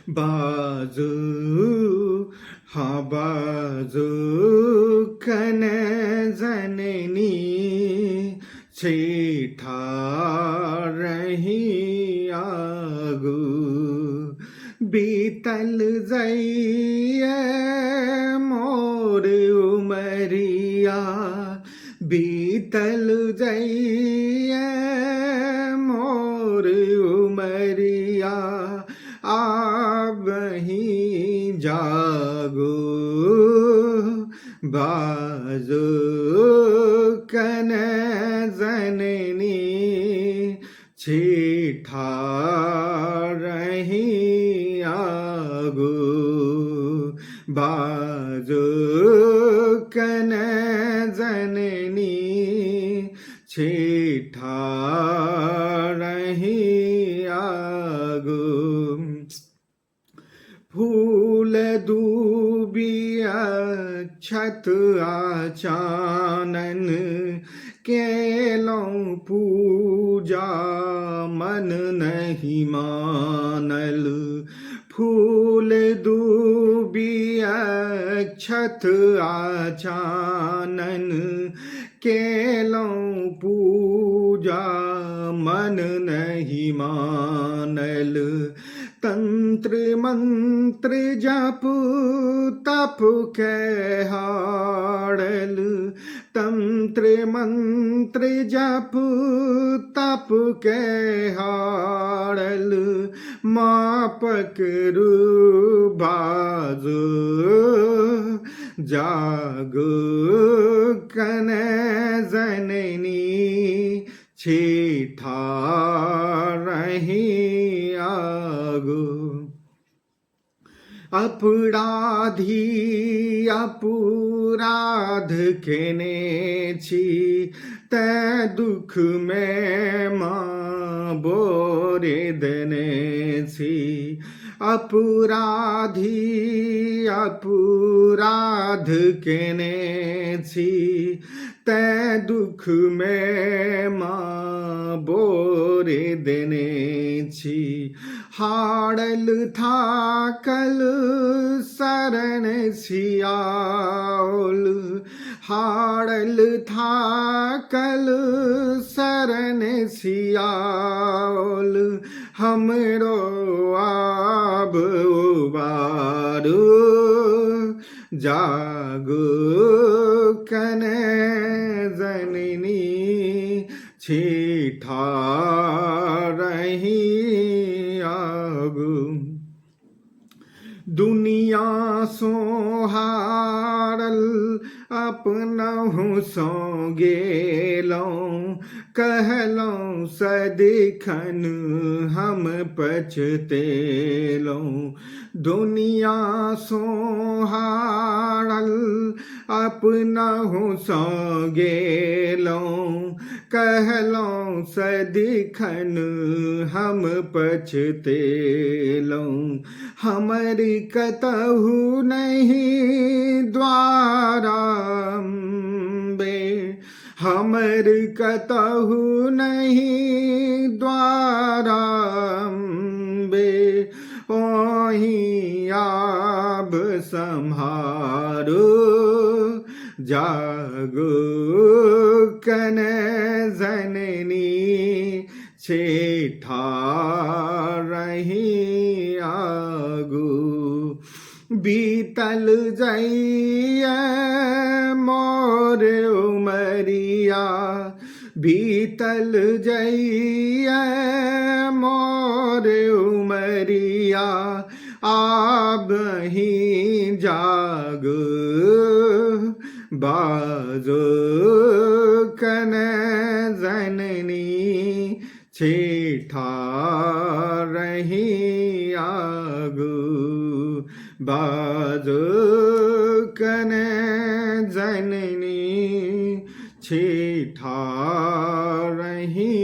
बाजू हाँ बाजू कन जननी छेठा रही आगू बीतल जइए मोर उमरिया बीतल जइए मोर उमरिया अब ही जागो बाजो कन जननी छेठा रही आगो बाजो कन जननी छेठा रही आगो फूल दूबिया छत आचानन केलों पूजा मन नहीं मानल फूल दूबिया छत आचानन केलों पूजा मन नहीं मानल तंत्र मंत्र जप तप के हाड़ल तंत्र मंत्र जप तप के हाड़ल मापक बाजो जागो कन जननी छेठा रही आगो अपराधी अपराध केने छी ते दुख में माँ बोरे देने छी अपराधी अपराध केने छी ते दुख में माँ बोरे देने छी हाड़ल था कल शरण सियाओल हाड़ल था कल शरण सियाओल हमरो आब उबारो जागो कन जननी छेठा रही आगो दुनिया सोहारल अपनहु सो गेलों कहलों सदिखन हम पछतेलों दुनिया सोहारल अपनहु सो गेलों कहलों सदिखन हम पछतेलों हमरी कतहु नहीं द्वारा बे हमर कतहु नहीं द्वारा बे ओही आब संहारो जागो कन जननी छेठा रही आगो बीतल जइए मोर उमरिया बीतल जइए मोर उमरिया आब ही जागो बाजो कन जननी छेठा रही आगो बाजो कन जननी छेठा रही